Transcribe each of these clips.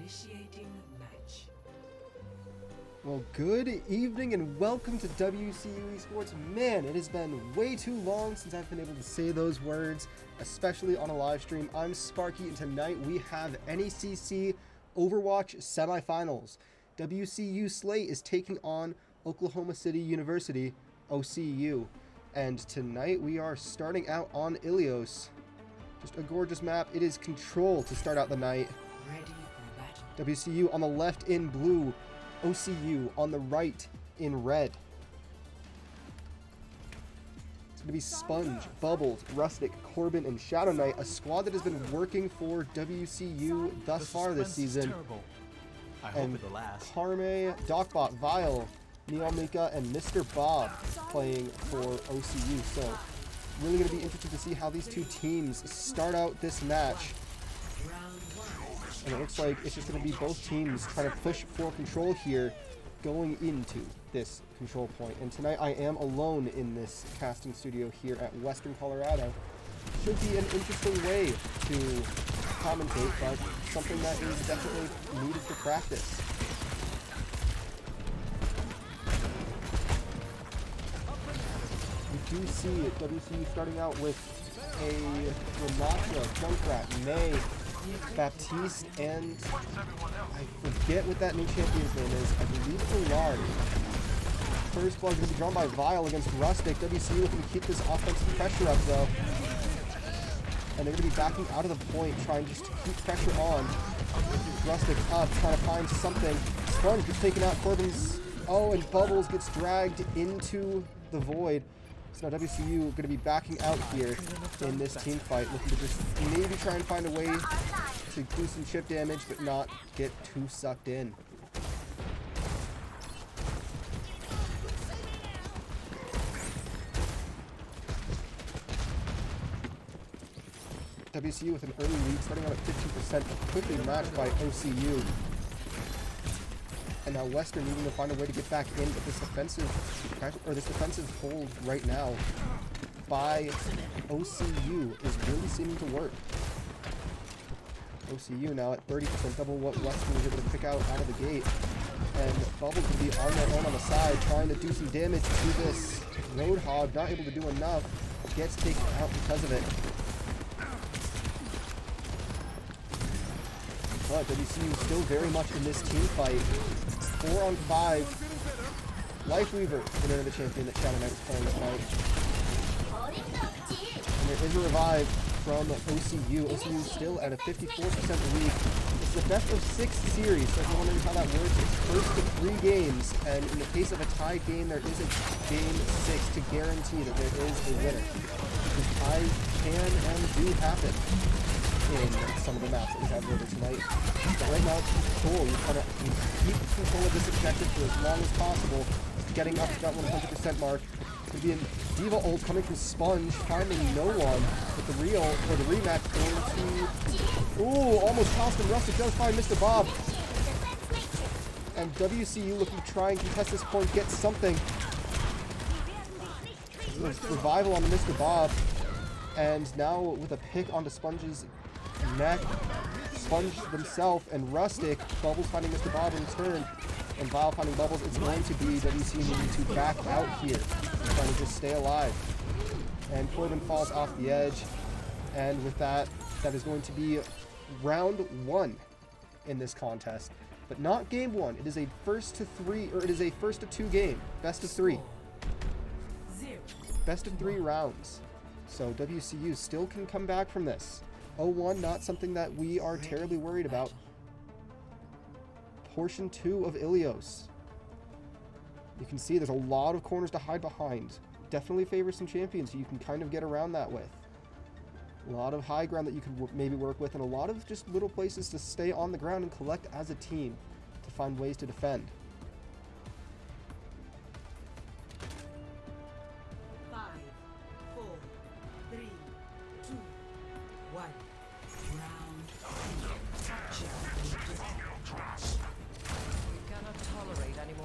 Initiating match. Well, good evening and welcome to WCU Esports. Man, it has been way too long since I've been able to say those words, especially on a live stream. I'm Sparky, and tonight we have NECC Overwatch Semifinals. WCU Slate is taking on Oklahoma City University, OCU. And tonight we are starting out on Ilios. Just a gorgeous map. It is Control to start out the night. Ready for battle. WCU on the left in blue, OCU on the right in red. It's going to be Sponge, Bubbles, Rustic, Corbin, and Shadow Knight, a squad that has been working for WCU thus far this season. I hope it'll last. Karme, Docbot, Vile, Neomika, and Mr. Bob playing for OCU. So really going to be interested to see how these two teams start out this match. And it looks like it's just going to be both teams trying to push for control here going into this control point. And tonight I am alone in this casting studio here at Western Colorado. Should be an interesting way to commentate, but something that is definitely needed for practice. We do see WCU starting out with a Renata, Junkrat, May, Baptiste, and I forget what that new champion's name is. I believe it's a Lard. First blood is going to be drawn by Vile against Rustic. WCU looking to keep this offensive pressure up, though. And they're going to be backing out of the point, trying just to keep pressure on. Rustic up, trying to find something. Sponge gets taken out. Corbin's... Oh, and Bubbles gets dragged into the void. So now WCU going to be backing out here in this team fight, looking to just maybe try and find a way to do some chip damage, but not get too sucked in. WCU with an early lead, starting out at 15%, but quickly matched by OCU. And now Western needing to find a way to get back in, but this defensive hold right now by OCU is really seeming to work. OCU now at 30%, double what Western was able to pick out of the gate. And Bubbles will be on their own on the side, trying to do some damage to this Roadhog, not able to do enough, gets taken out because of it. But WCU still very much in this team fight. 4 on 5. Lifeweaver, the name of the champion that Shadow Knight is playing tonight. And there is a revive from OCU. OCU still at a 54% lead. It's the best of 6 series, so if you're wondering how that works, it's first to 3 games, and in the case of a tied game, there is a game 6 to guarantee that there is a winner. Because ties can and do happen in some of the maps that we have later tonight. But right now it's control. You're trying to keep control of this objective for as long as possible, getting up to that 100% mark. Could be a Diva ult coming from Sponge, finding no one, but the rematch going to... Ooh, almost tossed him. Rustic does find Mr. Bob. And WCU looking to try and contest this point, get something. Revival on the Mr. Bob. And now with a pick onto Sponge's neck, Sponge themselves and Rustic, Bubbles finding Mr. Bob in turn, and Vile finding Bubbles. It's going to be WC needing to back out here, trying to just stay alive. And Corbin falls off the edge, and with that, that is going to be round 1 in this contest, but not game 1. It is a first to 3, or it is a first to 2 game, best of 3, best of 3 rounds. So WCU still can come back from this. 0-1, not something that we are terribly worried about. Portion 2 of Ilios. You can see there's a lot of corners to hide behind. Definitely favors some champions who you can kind of get around that with. A lot of high ground that you could maybe work with, and a lot of just little places to stay on the ground and collect as a team to find ways to defend. 5, 4, 3, 2, 1.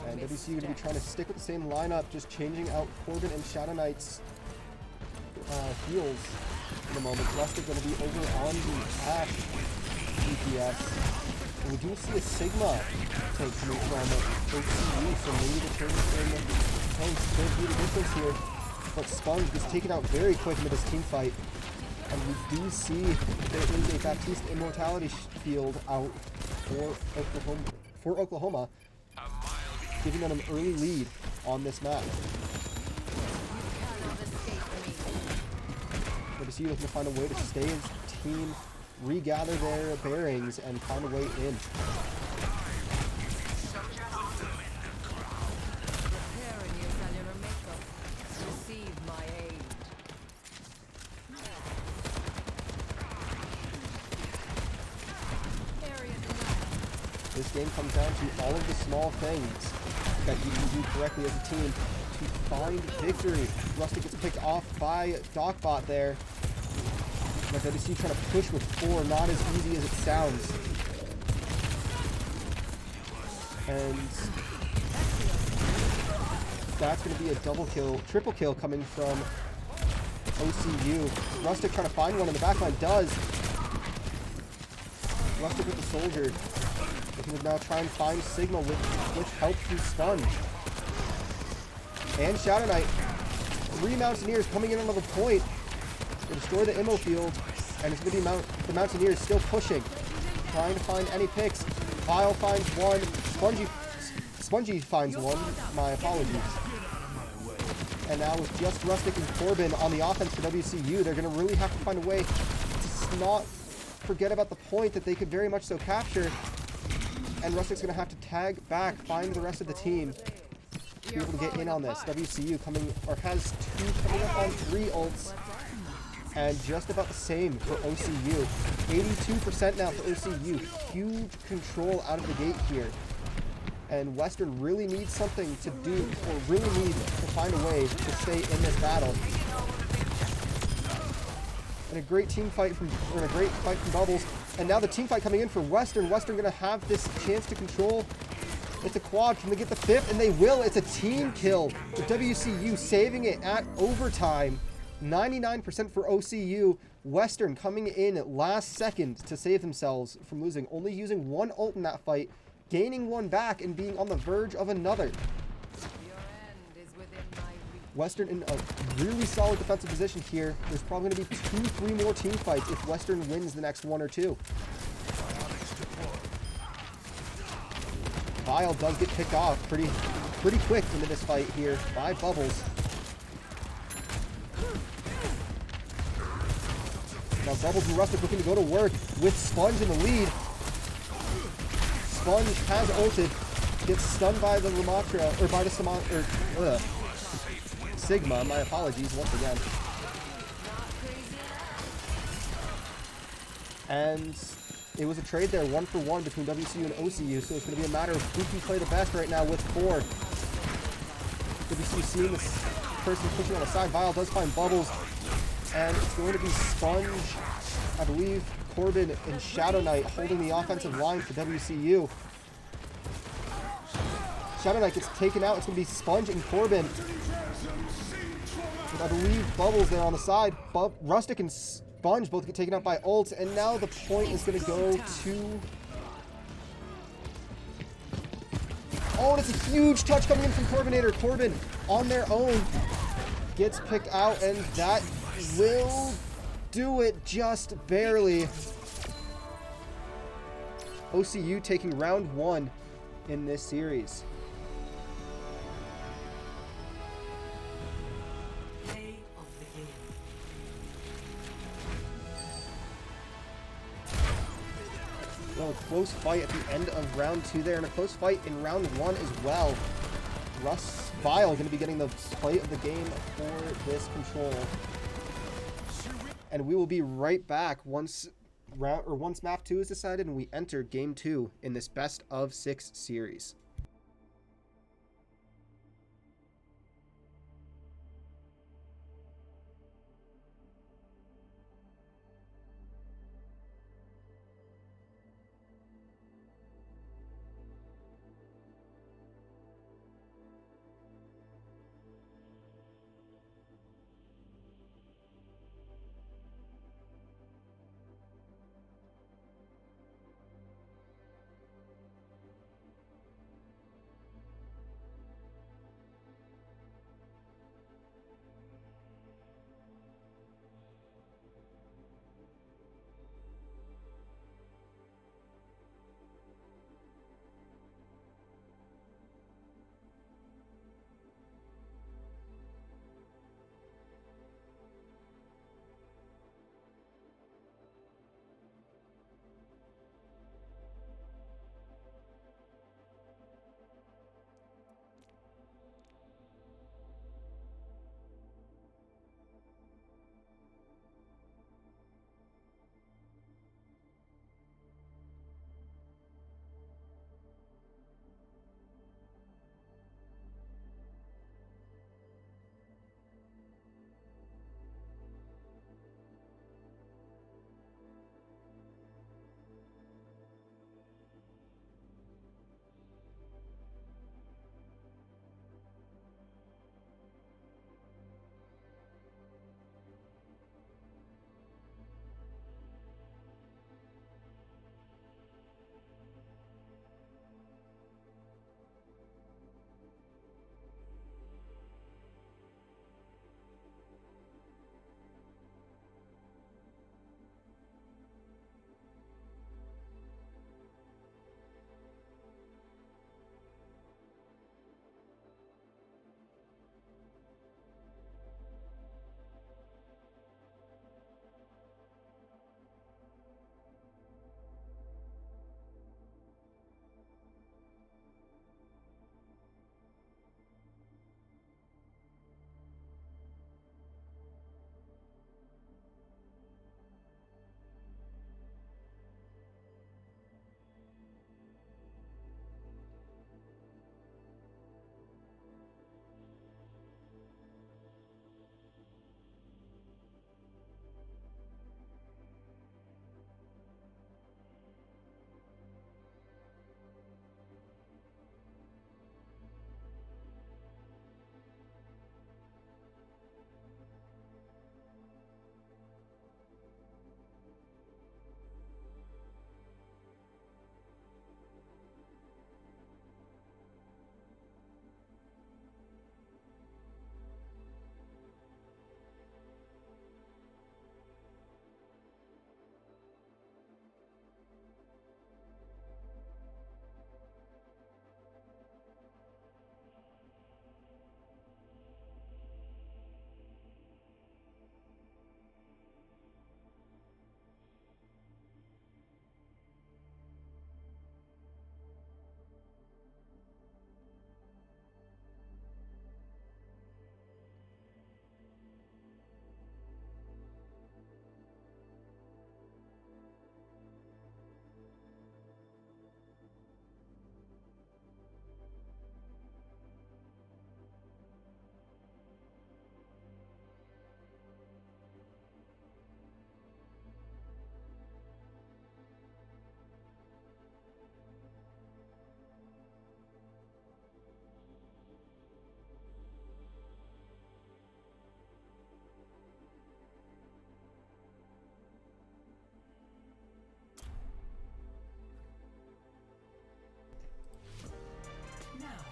And WCU going to be trying to stick with the same lineup, just changing out Corbin and Shadow Knight's heals in the moment. Rustic going to be over on the Ash DPS. And we do see a Sigma take coming from OCU, so maybe the turn in tanks could be the difference here. But Sponge gets taken out very quick into this team fight. And we do see there is a Baptiste Immortality field out for Oklahoma, giving them an early lead on this map. WCU looking to find a way to stay as a team, regather their bearings, and find a way in. This game comes down to all of the small things that you can do correctly as a team to find victory. Rustic gets picked off by Docbot there. Now WC trying to push with 4, not as easy as it sounds. And that's going to be a double kill, triple kill coming from OCU. Rustic trying to find one in the backline, does. Rustic with the soldier. He would now try and find Sigma with help from Sponge. And Shadow Knight. 3 Mountaineers coming in on the point to destroy the ammo field. And it's going to be the Mountaineers still pushing. Trying to find any picks. Vile finds one. Spongy finds one. My apologies. And now with just Rustic and Corbin on the offense for WCU, they're going to really have to find a way to not forget about the point that they could very much so capture. And Rustic's going to have to tag back, find the rest of the team to be able to get in on this. WCU coming, or has 2 coming up on 3 ults. And just about the same for OCU. 82% now for OCU. Huge control out of the gate here. And Western really needs something to do, or really need to find a way to stay in this battle. And a great team fight from, or a great fight from Bubbles. And now the team fight coming in for Western. Western going to have this chance to control. It's a quad. Can they get the 5th? And they will. It's a team kill. The WCU saving it at overtime. 99% for OCU. Western coming in last second to save themselves from losing. Only using 1 ult in that fight. Gaining 1 back and being on the verge of another. Western in a really solid defensive position here. There's probably going to be 2-3 more team fights if Western wins the next 1 or 2. Vile does get picked off pretty quick into this fight here by Bubbles. Now Bubbles and Rustic looking to go to work with Sponge in the lead. Sponge has ulted, gets stunned by the Ramatra, or by the Sigma, my apologies once again. And it was a trade there, 1 for 1 between WCU and OCU, so it's going to be a matter of who can play the best right now with 4. WCU seeing this person pushing on the side. Vile does find Bubbles, and it's going to be Sponge, I believe, Corbin, and Shadow Knight holding the offensive line for WCU. Shadow Knight gets taken out. It's going to be Sponge and Corbin. With, I believe, Bubbles there on the side. Rustic and Sponge both get taken out by ults, and now the point is going to go to... Oh, and it's a huge touch coming in from Corbinator. Corbin on their own gets picked out, and that will do it just barely. OCU taking round 1 in this series. Play of the game. Well, a close fight at the end of round 2 there, and a close fight in round 1 as well. Russ Vile going to be getting the play of the game for this control. And we will be right back once map 2 is decided and we enter game 2 in this best of 6 series.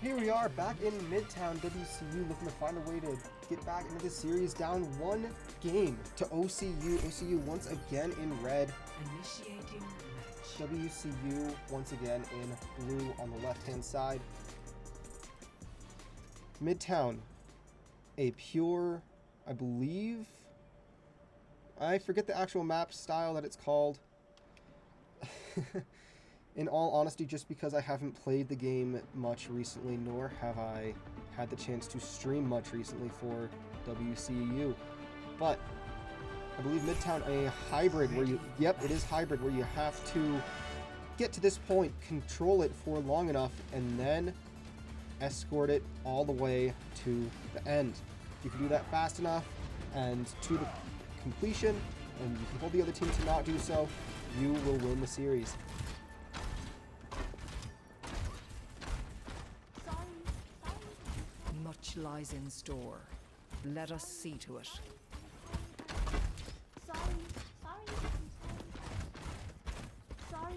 Here we are back in Midtown. WCU looking to find a way to get back into this series, down 1 game to OCU. OCU once again in red. Initiating match. WCU once again in blue on the left-hand side. Midtown, a pure, I believe, I forget the actual map style that it's called. In all honesty, just because I haven't played the game much recently, nor have I had the chance to stream much recently for WCU. But I believe Midtown a hybrid where you, yep, it is hybrid, where you have to get to this point, control it for long enough, and then escort it all the way to the end. If you can do that fast enough and to the completion, and you can hold the other team to not do so, you will win the series. Much lies in store. Let us see to it. Sorry, I'm sorry.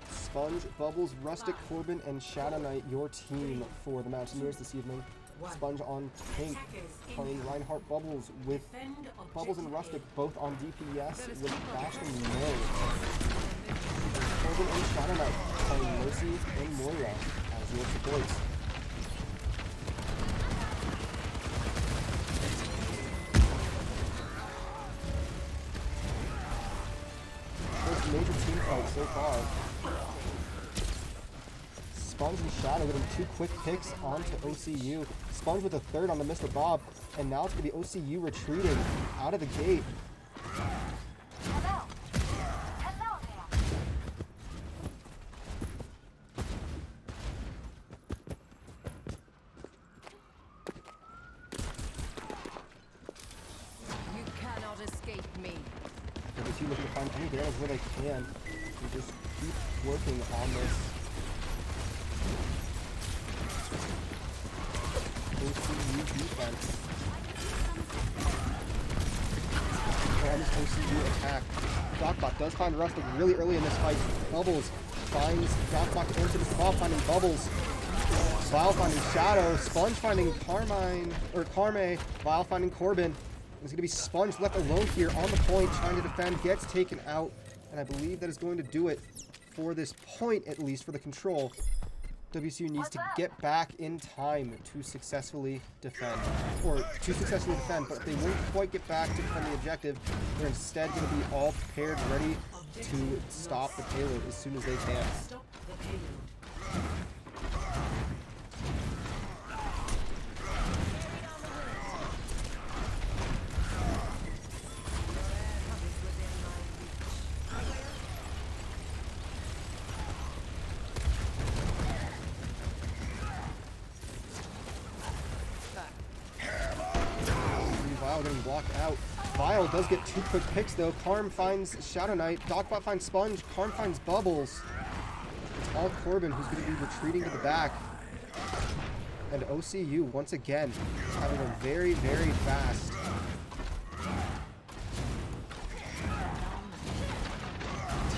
Sponge, Bubbles, Rustic, Corbin, and Shadow Knight, your team for the Mountaineers this evening. Sponge on tank, playing Reinhardt Bubbles with Bubbles and Rustic both on DPS with Bash and May. Corbin and Shadow Knight playing Mercy and Moira as your supports. First major team fight so far. Sponge and Shadow getting 2 quick picks onto OCU. Sponge with a third on the Mr. Bob, and now it's going to be OCU retreating out of the gate. You cannot escape me. WCU looking to find any damage where they can. And just keep working on this. OCU defense. And OCU attack. Docbot does find Rustic really early in this fight. Bubbles finds Docbot into the ball, finding Bubbles. Vile finding Shadow. Sponge finding Carmine, or Carme. Vile finding Corbin. It's going to be Sponge left alone here on the point, trying to defend, gets taken out. And I believe that is going to do it for this point, at least, for the control. WCU needs to get back in time to successfully defend. Or to successfully defend, but they won't quite get back to defend the objective. They're instead going to be all prepared, ready to stop the payload as soon as they can. Stop the payload. Vile getting blocked out. Vile does get 2 quick picks though. Karm finds Shadow Knight. Docbot finds Sponge. Karm finds Bubbles. It's all Corbin who's going to be retreating to the back. And OCU, once again, is having a very, very fast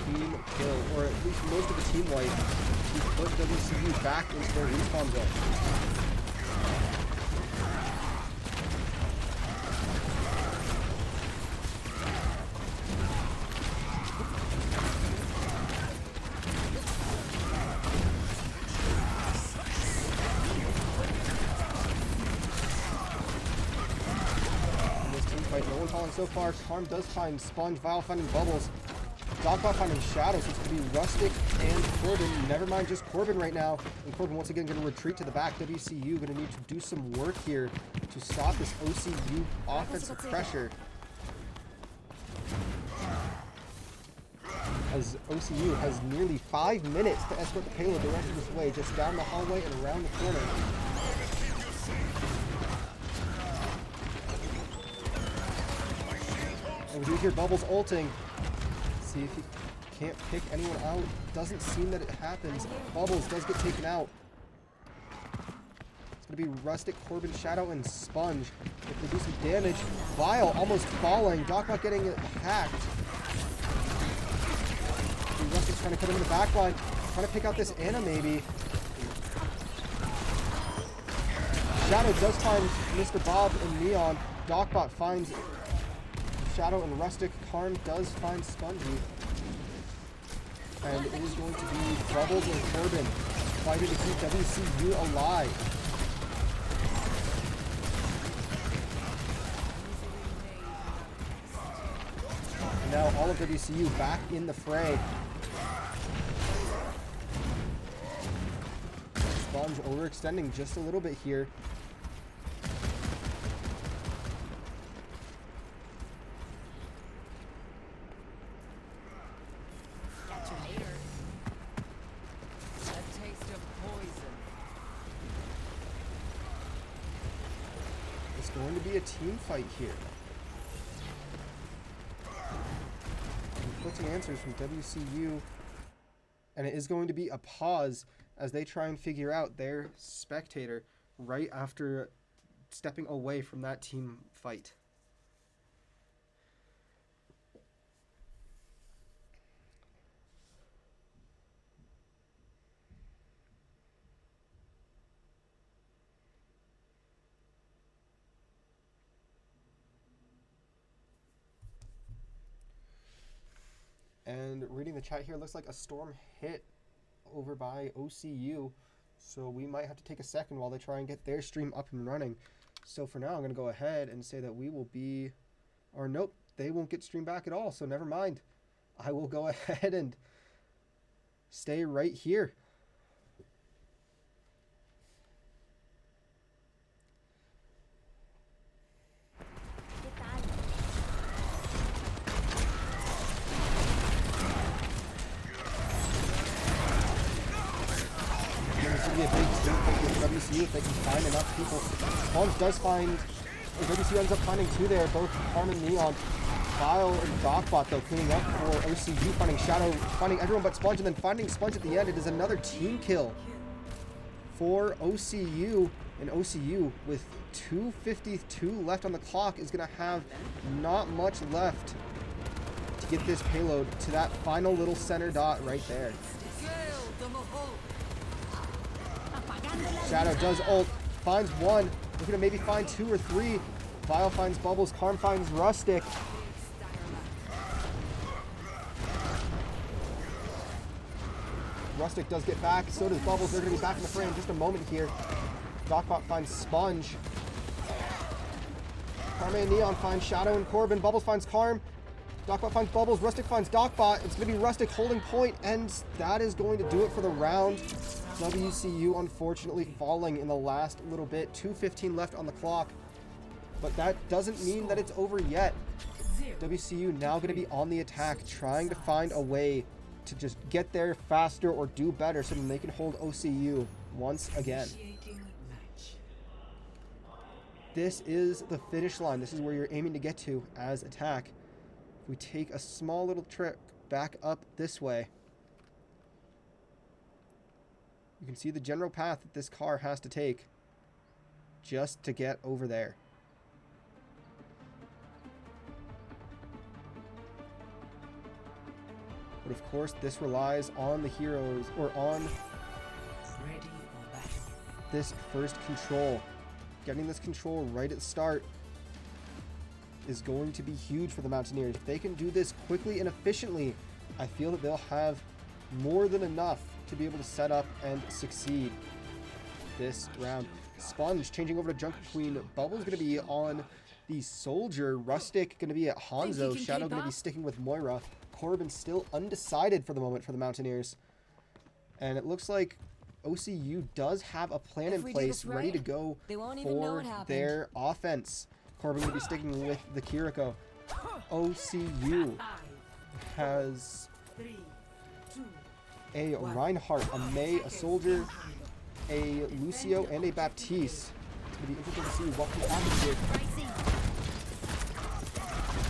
team kill, or at least most of the team wipe, to put WCU back into their respawn zone. So far, Karm does find Sponge, Vile finding Bubbles, Dogbot finding Shadow, so it's going to be Rustic and Corbin. Never mind just Corbin right now. And Corbin once again going to retreat to the back. WCU going to need to do some work here to stop this OCU offensive pressure. As OCU has nearly 5 minutes to escort the payload the rest of this way, just down the hallway and around the corner. And we do hear Bubbles ulting. See if he can't pick anyone out. Doesn't seem that it happens. Bubbles does get taken out. It's going to be Rustic, Corbin, Shadow, and Sponge. If they do some damage. Vile almost falling. Docbot getting hacked. Rustic's trying to cut him in the back line. Trying to pick out this Ana, maybe. Shadow does find Mr. Bob and Neon. Docbot finds Shadow and Rustic. Karn does find Spongy. And it is going to be Bubbles and Corbin fighting to keep WCU alive. And now all of WCU back in the fray. Sponge overextending just a little bit here. It's going to be a team fight here. Conflicting answers from WCU. And it is going to be a pause as they try and figure out their spectator right after stepping away from that team fight. And reading the chat here, looks like a storm hit over by OCU. So we might have to take a second while they try and get their stream up and running. So for now, I'm going to go ahead and say that we will be... Or nope, they won't get streamed back at all. So never mind. I will go ahead and stay right here. Be a big stream fight with WCU if they can find enough people. Sponge does find, WCU ends up finding two there, both Harm and Neon. Vile and Docbot though cleaning up for OCU, finding Shadow, finding everyone but Sponge, and then finding Sponge at the end. It is another team kill for OCU, and OCU with 2:52 left on the clock is going to have not much left to get this payload to that final little center dot right there. Shadow does ult, finds one, looking to maybe find two or three. Vile finds Bubbles, Karm finds Rustic. Rustic does get back, so does Bubbles. They're going to be back in the fray in just a moment here. Docbot finds Sponge. Karm and Neon find Shadow and Corbin. Bubbles finds Karm. Docbot finds Bubbles. Rustic finds Docbot. It's going to be Rustic holding point, and that is going to do it for the round. WCU unfortunately falling in the last little bit. 2:15 left on the clock. But that doesn't mean that it's over yet. WCU now going to be on the attack, trying to find a way to just get there faster or do better so that they can hold OCU once again. This is the finish line. This is where you're aiming to get to as attack. If we take a small little trip back up this way, you can see the general path that this car has to take just to get over there. But of course, this relies on the heroes, or on this first control. Getting this control right at the start is going to be huge for the Mountaineers. If they can do this quickly and efficiently, I feel that they'll have more than enough to be able to set up and succeed this round. Sponge changing over to Junker Queen. Bubble's going to be on the Soldier. Rustic going to be at Hanzo. Shadow going to be sticking with Moira. Corbin still undecided for the moment for the Mountaineers. And it looks like OCU does have a plan in place, ready to go for their offense. Corbin going to be sticking with the Kiriko. OCU has a Reinhardt, a Mei, a Soldier, a Lucio, and a Baptiste. It's going to be interesting to see what can happen here.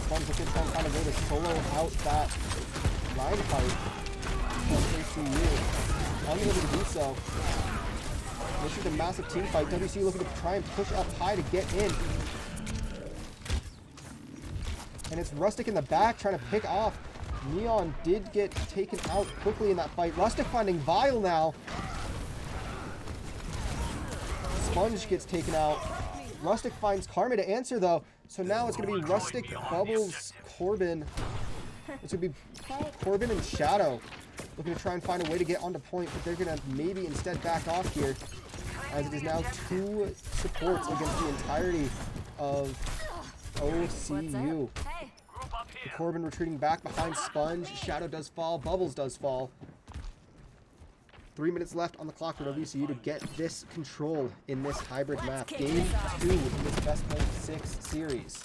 Sponge looking to find a way to solo out that Reinhardt of OCU. Unable to do so. This is a massive team fight. WCU looking to try and push up high to get in. And it's Rustic in the back trying to pick off Neon did get taken out quickly in that fight. Rustic finding Vile now. Sponge gets taken out. Rustic finds Karma to answer though. So now it's going to be Rustic, Bubbles, Corbin. It's going to be Corbin and Shadow looking to try and find a way to get onto point, but they're going to maybe instead back off here, as it is now 2 supports against the entirety of OCU. Corbin retreating back behind Sponge. Shadow does fall. Bubbles does fall. 3 minutes left on the clock for WCU to get this control in this hybrid map. Game 2 in this best of 6 series.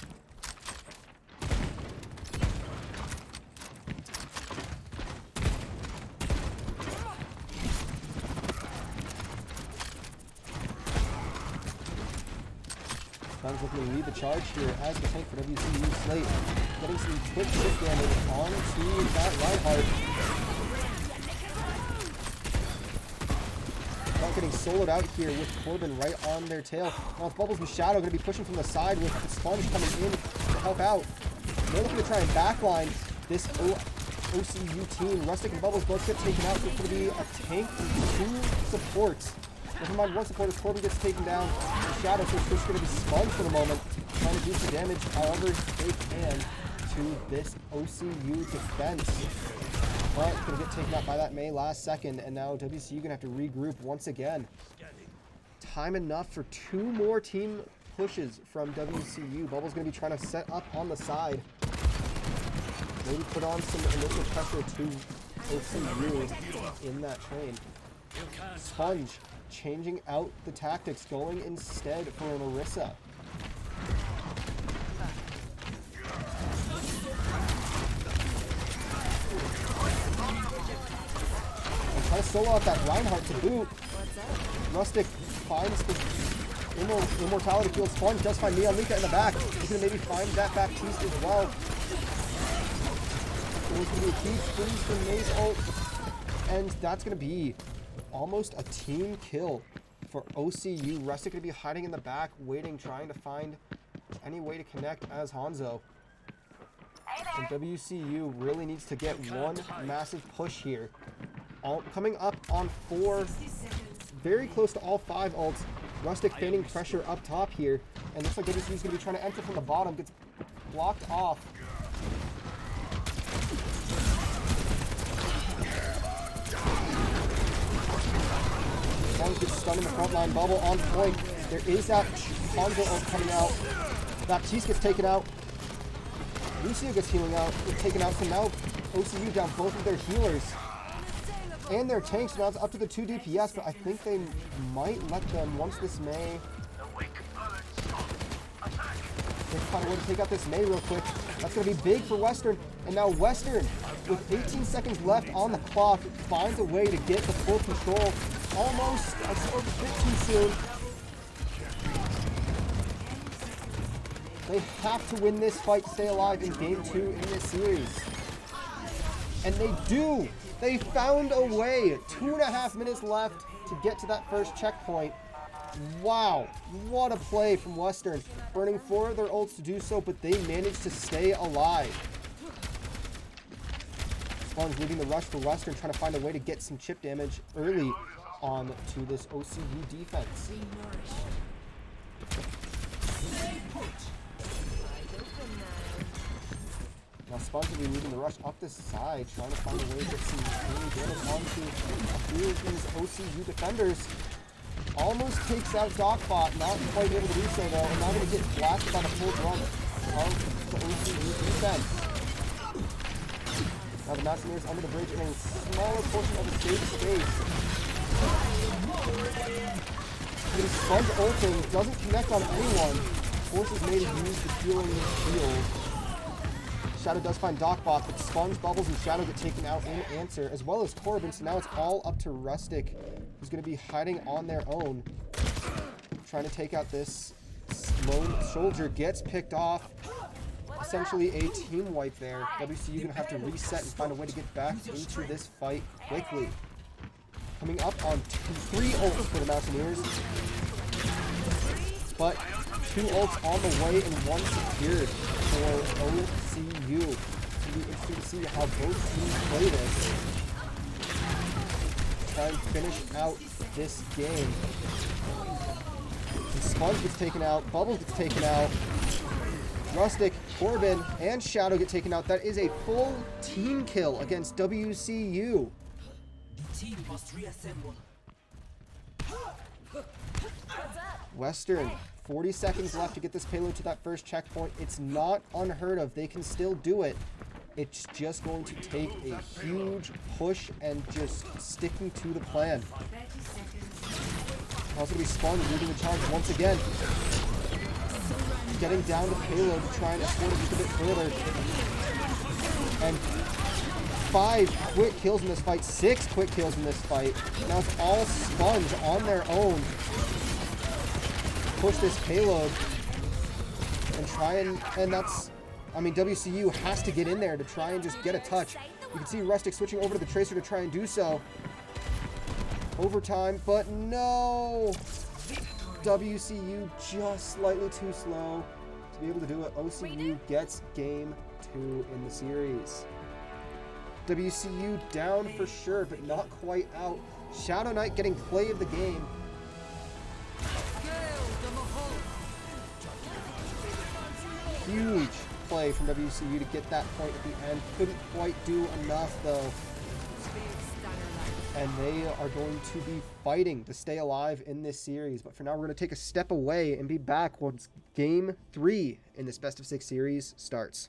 Sponge looking to lead the charge here as the tank for WCU. Slate getting some quick shift damage onto that Reinhardt. Not getting soloed out here with Corbin right on their tail. Now with Bubbles and Shadow going to be pushing from the side with the Sponge coming in to help out. They're looking to try and backline this OCU team. Rustic and Bubbles both get taken out, so it's going to be a tank and 2 supports. Never mind, 1 support as Corbin gets taken down. Shadow, so it's just going to be Sponge for the moment, trying to do some damage however they can to this OCU defense. But going to get taken out by that Mei last second, and now WCU going to have to regroup once again. Time enough for 2 more team pushes from WCU. Bubble's going to be trying to set up on the side. Maybe put on some initial pressure to OCU in that train. Sponge changing out the tactics, going instead for an Orisa. And try to solo out that Reinhardt to boot. Rustic finds the immortality field. Sponge does find Neon Lika in the back. He's going to maybe find that Baptiste as well. There's going to be a huge freeze from Mei's ult. And that's going to be almost a team kill for OCU. Rustic going to be hiding in the back, waiting, trying to find any way to connect as Hanzo. And WCU really needs to get one massive push here. Coming up on 4, very close to all 5 ults. Rustic feigning pressure up top here. And looks like WCU is going to be trying to enter from the bottom. Gets blocked off. Sponge gets stunned in the front line. Bubble on point. There is that Hanzo ult coming out. Baptiste gets taken out. Lucio gets healing out. Gets taken out. So now OCU down both of their healers and their tanks. Now it's up to the 2 DPS, but I think they might let them once this Mei. They can find a way to take out this Mei real quick. That's going to be big for Western. And now Western, with 18 seconds left on the clock, finds a way to get the full control. Almost, I spoke a bit too soon. They have to win this fight to stay alive in Game 2 in this series. And they do. They found a way. 2.5 minutes left to get to that first checkpoint. Wow, what a play from Western. Burning 4 of their ults to do so, but they managed to stay alive. Sponge leading the rush for Western, trying to find a way to get some chip damage early on to this OCU defense. Now Sponge will be leading the rush up this side, trying to find a way to get some early damage onto a few of these OCU defenders. Almost takes out Dogbot, not quite able to do so though, and now going to get blasted by the full drum of the OCU defense. Now the Mountaineers under the bridge in a smaller portion of the stage space. The Sponge ulting doesn't connect on anyone. Forces Mei to use the healing shield. Shadow does find Dogbot, but Sponge, Bubbles, and Shadow get taken out in answer, as well as Corbin, so now it's all up to Rustic, who's going to be hiding on their own. Trying to take out this lone soldier, gets picked off. Essentially a team wipe there. WCU going to have to reset and find a way to get back into this fight quickly. Coming up on 3 ults for the Mountaineers, but 2 ults on the way and 1 secured for OCU. be interesting to see how both teams play this. Try and finish out this game. And Sponge gets taken out, Bubbles gets taken out, Rustic, Corbin, and Shadow get taken out. That is a full team kill against WCU. The team must reassemble. Western, 40 seconds left to get this payload to that first checkpoint. It's not unheard of. They can still do it. It's just going to take a huge push and just sticking to the plan. 30 seconds. Also going to be Sponge leading the charge once again. Getting down to payload to try and escort it just a bit further. And 5 quick kills in this fight, 6 quick kills in this fight. Now it's all Sponge on their own. Push this payload and try and that's, I mean, WCU has to get in there to try and just get a touch. You can see Rustic switching over to the Tracer to try and do so. Overtime, but no! WCU just slightly too slow to be able to do it. OCU gets game 2 in the series. WCU down for sure, but not quite out. Shadow Knight getting play of the game. Huge play from WCU to get that point at the end. Couldn't quite do enough though. And they are going to be fighting to stay alive in this series. But for now, we're going to take a step away and be back once Game 3 in this Best of 6 series starts.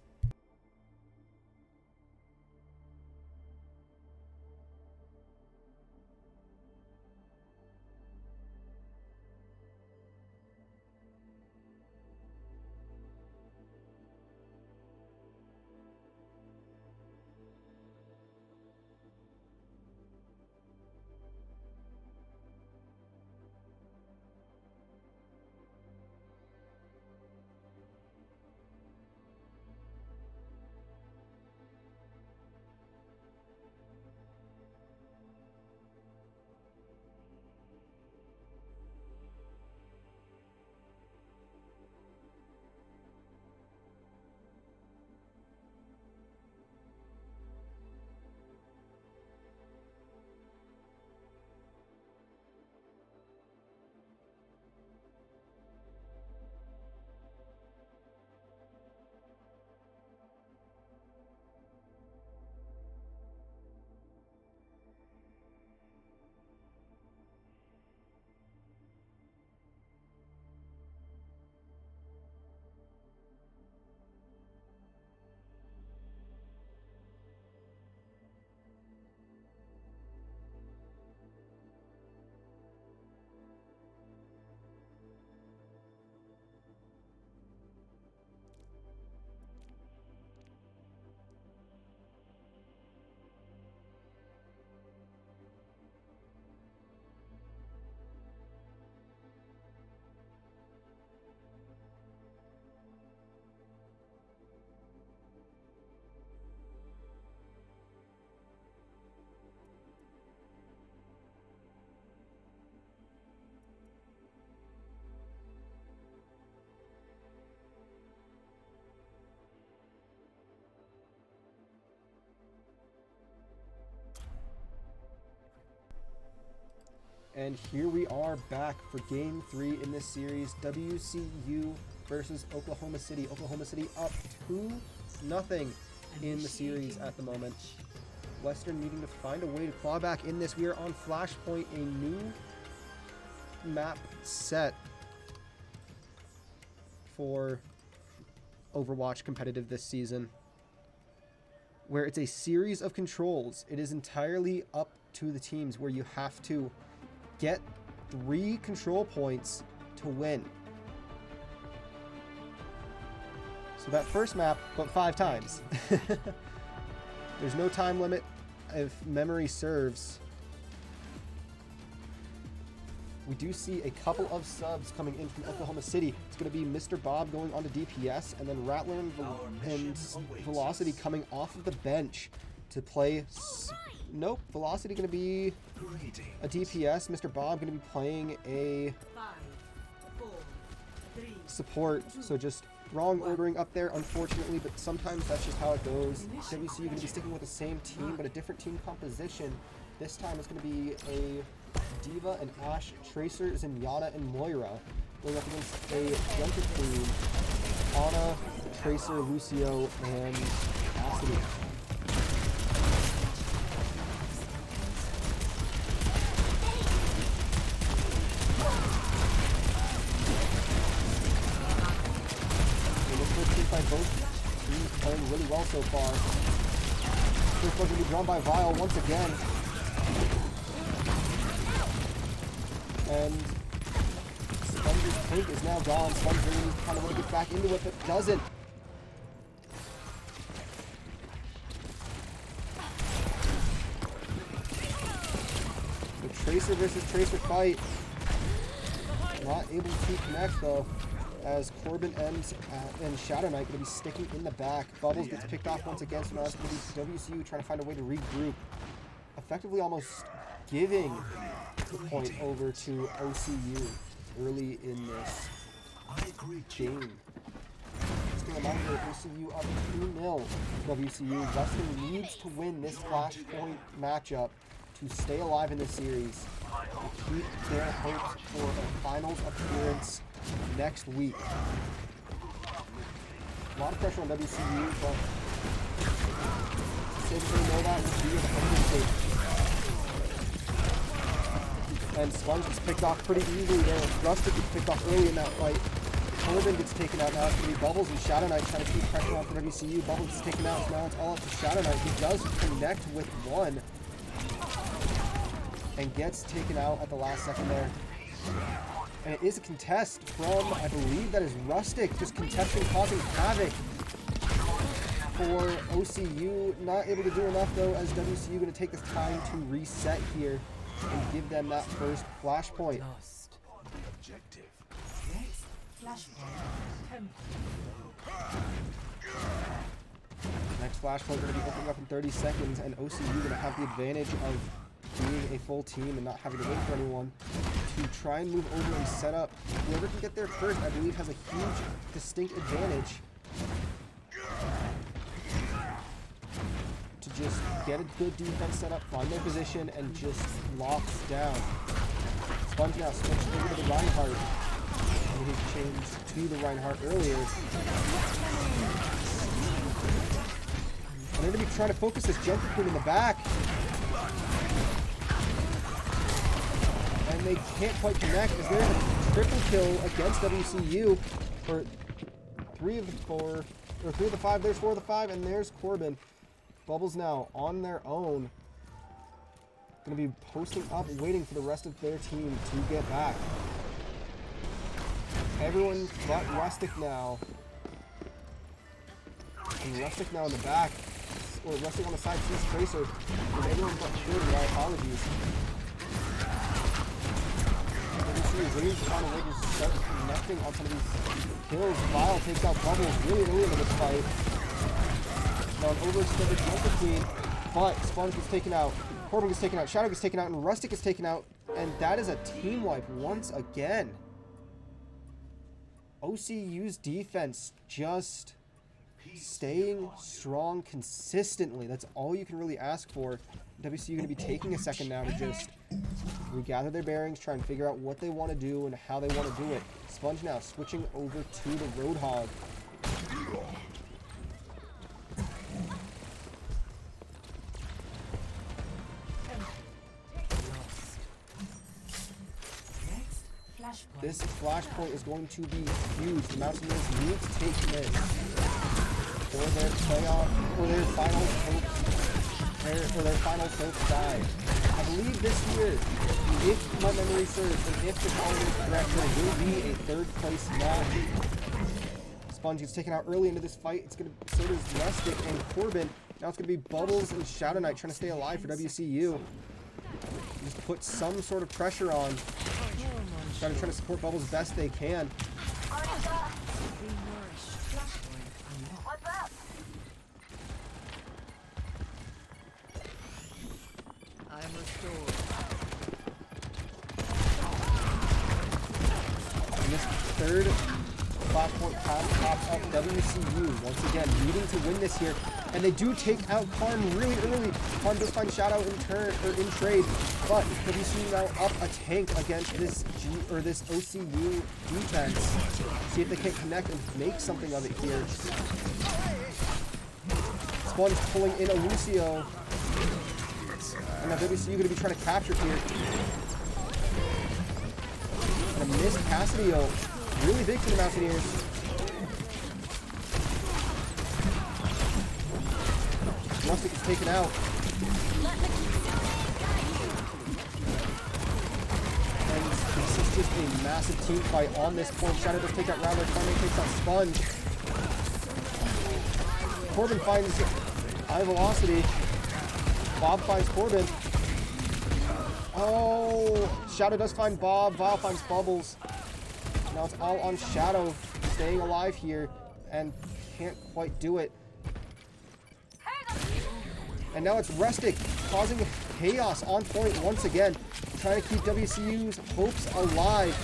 And here we are back for Game 3 in this series. WCU versus Oklahoma City. Oklahoma City up 2-0 in the series at the moment. Western needing to find a way to claw back in this. We are on Flashpoint, a new map set for Overwatch competitive this season, where it's a series of controls. It is entirely up to the teams, where you have to get 3 control points to win. So that first map, but 5 times. There's no time limit if memory serves. We do see a couple of subs coming in from Oklahoma City. It's going to be Mr. Bob going on to DPS, and then Rattler and Velocity coming off of the bench to play. Nope, Velocity going to be a DPS. Mr. Bob going to be playing a 5, 4, 3, support, so just Wrong ordering up there, unfortunately, but sometimes that's just how it goes. WCU going to be sticking with the same team, but a different team composition. This time it's going to be a Diva and Ashe, Tracer, Zenyatta, and Moira going up against a Junker Queen, Ana, Tracer, Lucio, and Cassidy. By both teams playing really well so far. First one going to be drawn by Vile once again. And Sponge's tank is now gone. Sponge really kind of want to get back into it, but doesn't. The Tracer versus Tracer fight. Not able to connect though, as Corbin ends and Shadow Knight going to be sticking in the back. Bubbles gets picked off once again, so now it's going to be WCU trying to find a way to regroup. Effectively almost giving the point over to OCU early in this game. Just a reminder, OCU up 2-0 WCU. Wrestling needs to win this flashpoint matchup to stay alive in this series, to keep their hopes for a finals appearance next week. A lot of pressure on WCU, but to say that they know that would be an understatement. And Sponge gets picked off pretty easily there. Rustic gets picked off early in that fight. Corbin gets taken out. Now it's going to be Bubbles and Shadow Knight trying to keep pressure on for WCU. Bubbles gets taken out, so now it's all up to Shadow Knight. He does connect with one and gets taken out at the last second there. And it is a contest from, I believe that is Rustic, just contesting, causing havoc for OCU. Not able to do enough though, as WCU going to take this time to reset here and give them that first flashpoint. Lost. Objective. Next flashpoint. Temple. Next flashpoint going to be opening up in 30 seconds, and OCU going to have the advantage of being a full team and not having to wait for anyone to try and move over and set up. Whoever can get there first, I believe, has a huge, distinct advantage to just get a good defense set up, find their position, and just locks down. Sponge now switched over to the Reinhardt. And he changed to the Reinhardt earlier. And they're going to be trying to focus this Junker Queen in the back. And they can't quite connect, as there's a triple kill against WCU. For 3 of the 4, or 3 of the 5, there's 4 of the 5, and there's Corbin. Bubbles now on their own. Going to be posting up, waiting for the rest of their team to get back. Everyone but Rustic now. And Rustic now in the back. Or Rustic on the side sees Tracer. With everyone but Jordan, my apologies. Really trying to wait to start connecting on some of these kills. Vile takes out Bubbles really early into this fight. Now an overextended Junker Queen, but Sponge gets taken out, Corbin gets taken out, Shadow gets taken out, and Rustic gets taken out, and that is a team wipe once again. OCU's defense just staying strong consistently. That's all you can really ask for. WCU going to be taking a second now to just regather their bearings, try and figure out what they want to do and how they want to do it. Sponge now switching over to the Roadhog. This flashpoint is going to be huge. The Mountaineers need to take this for their playoff, or their final hopes, or their final hopes die. I believe this year, if my memory serves, and if the calendar is correct, there will be a 3rd place match. Sponge gets taken out early into this fight. It's going to, so does Rustic and Corbin. Now it's going to be Bubbles and Shadow Knight trying to stay alive for WCU. Just put some sort of pressure on. Trying to support Bubbles best they can. What's up? I'm restored. And this third Flashpoint pass pops up. WCU once again needing to win this here, and they do take out Karm really early. Karm does find Shadow in trade, but WCU now up a tank against this this OCU defense. See if they can connect and make something of it here. Sponge pulling in a Lucio. And now WCU going to be trying to capture here. And a missed Cassadio. Really big for the Mountaineers. Rustic is taken out. And this is just a massive team fight on this point. Shadow does take out Rounder. Carmen takes out Sponge. Corbin finds high velocity. Bob finds Corbin. Oh, Shadow does find Bob. Vile finds Bubbles. Now it's all on Shadow, staying alive here, and can't quite do it. And now it's Rustic, causing chaos on point once again, trying to keep WCU's hopes alive.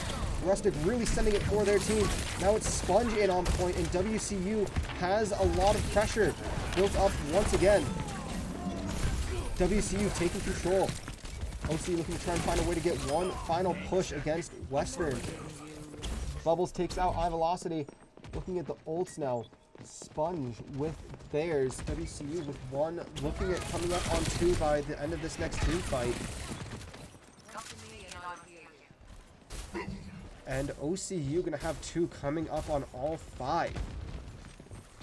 Rustic really sending it for their team. Now it's Sponge in on point, and WCU has a lot of pressure built up once again. WCU taking control. OCU looking to try and find a way to get one final push against Western. Bubbles takes out High Velocity. Looking at the ults now. Sponge with theirs. WCU with one. Looking at coming up on two by the end of this next team fight. And OCU going to have two coming up on all five.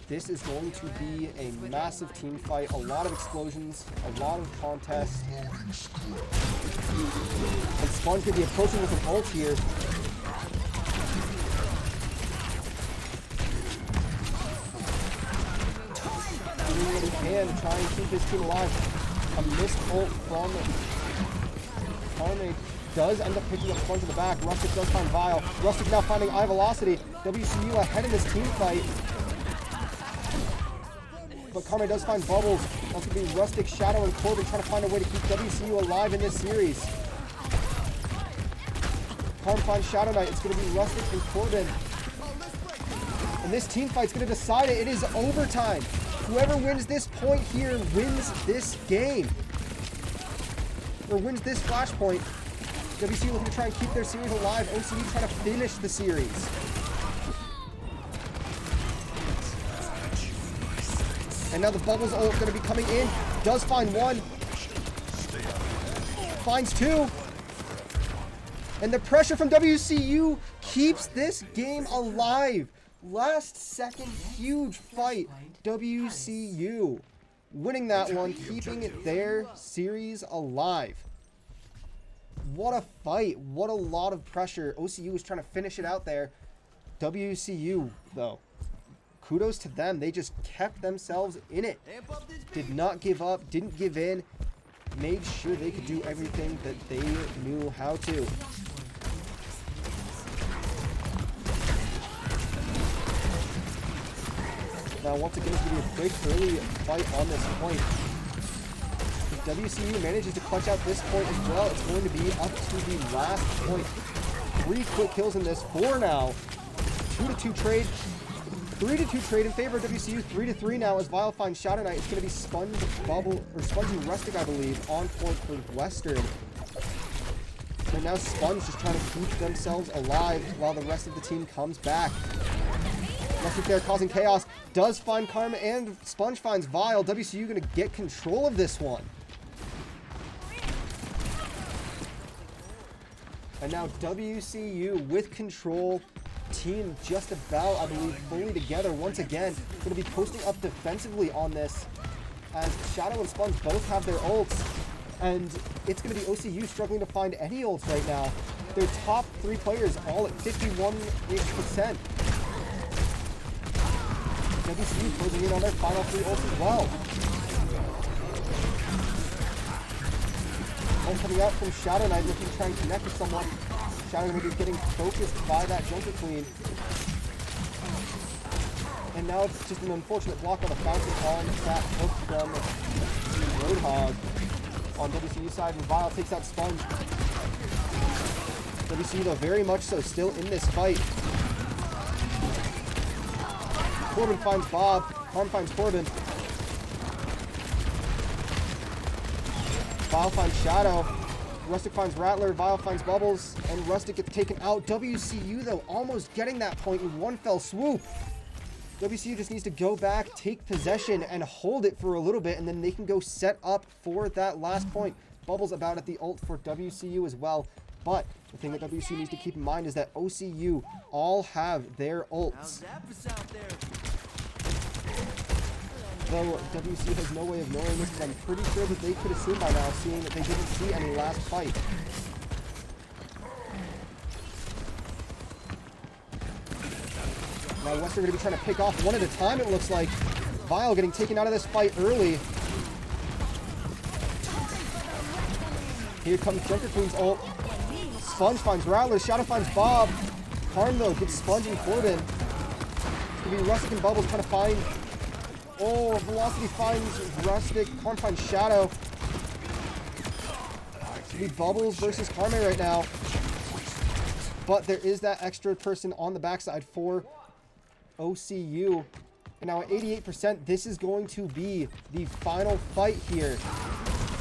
This is going to be a massive team fight. A lot of explosions. A lot of contests. And Sponge could be approaching with an ult here. Doing what he can to try and keep his team alive. A missed ult from Carme does end up picking up Sponge in the back. Rustic does find Vile. Rustic now finding High Velocity. WCU ahead in this team fight. But Carme does find Bubbles. That's going to be Rustic, Shadow, and Corbin trying to find a way to keep WCU alive in this series. Carme finds Shadow Knight. It's going to be Rustic and Corbin. And this team fight's going to decide it. It is overtime. Whoever wins this point here wins this game. Or wins this flashpoint. WCU looking to try and keep their series alive. OCU trying to finish the series. And now the Bubbles ult going to be coming in. Does find one. Finds two. And the pressure from WCU keeps this game alive. Last second huge fight. WCU winning that one, keeping their series alive. What a fight. What a lot of pressure. OCU was trying to finish it out there. WCU, though, kudos to them. They just kept themselves in it. Did not give up, didn't give in. Made sure they could do everything that they knew how to. Now, once again, it's going to be a quick early fight on this point. If WCU manages to clutch out this point as well, it's going to be up to the last point. 3 quick kills in this. 4 now. 2-2 trade. 3-2 trade in favor of WCU. 3-3 now as Vile finds Shadow Knight. It's going to be Sponge, Bubble, or Sponge and Rustic, I believe, on point for Western. So now Sponge just trying to keep themselves alive while the rest of the team comes back. Rustic there causing chaos. Does find Karma, and Sponge finds Vile. WCU going to get control of this one. And now WCU with control. Team just about, I believe, fully together once again. Going to be posting up defensively on this as Shadow and Sponge both have their ults. And it's going to be OCU struggling to find any ults right now. Their top 3 players all at 51%. WCU closing in on their final 3 ults as well. Ult coming out from Shadow Knight, looking to try and connect with someone. Shadow Knight is getting focused by that Junker Queen. And now it's just an unfortunate block on the fountain on that hook from Roadhog on WCU side, and Vile takes out Sponge. WCU, though, very much so still in this fight. Corbin finds Bob. Harm finds Corbin. Vile finds Shadow. Rustic finds Rattler. Vile finds Bubbles. And Rustic gets taken out. WCU, though, almost getting that point in one fell swoop. WCU just needs to go back, take possession, and hold it for a little bit, and then they can go set up for that last point. Bubbles about at the ult for WCU as well. But the thing that WCU needs to keep in mind is that OCU all have their ults. Though WCU has no way of knowing this, but I'm pretty sure that they could assume by now, seeing that they didn't see any last fight. Now West are going to be trying to pick off one at a time, it looks like. Vile getting taken out of this fight early. Here comes Junker Queen's ult. Sponge finds Rattler. Shadow finds Bob. Harm, though, gets Sponge and Corbin. It's going to be Rustic and Bubbles trying to find... Oh, Velocity finds Rustic. Harm finds Shadow. It's going to be Bubbles versus Karme right now. But there is that extra person on the backside for OCU. And now at 88%, this is going to be the final fight here.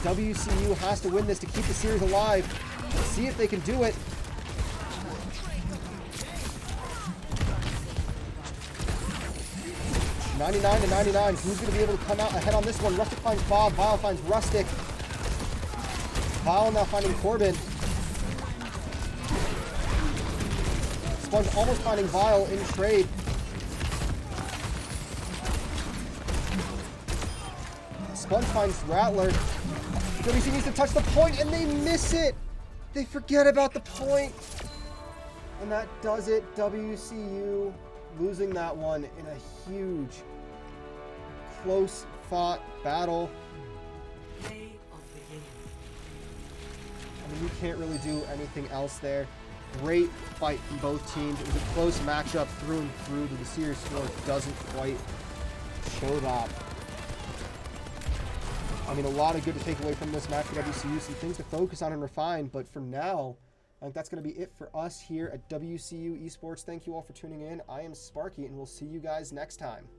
WCU has to win this to keep the series alive. Let's see if they can do it. $99 to $99. Who's going to be able to come out ahead on this one? Rustic finds Bob. Vile finds Rustic. Vile now finding Corbin. Sponge almost finding Vile in trade. Sponge finds Rattler. WC needs to touch the point, and they miss it. They forget about the point. And that does it. WCU losing that one in a huge, close-fought battle. I mean, we can't really do anything else there. Great fight from both teams. It was a close matchup through and through, but the series score doesn't quite show that. I mean, a lot of good to take away from this match for WCU. Some things to focus on and refine. But for now, I think that's going to be it for us here at WCU Esports. Thank you all for tuning in. I am Sparky, and we'll see you guys next time.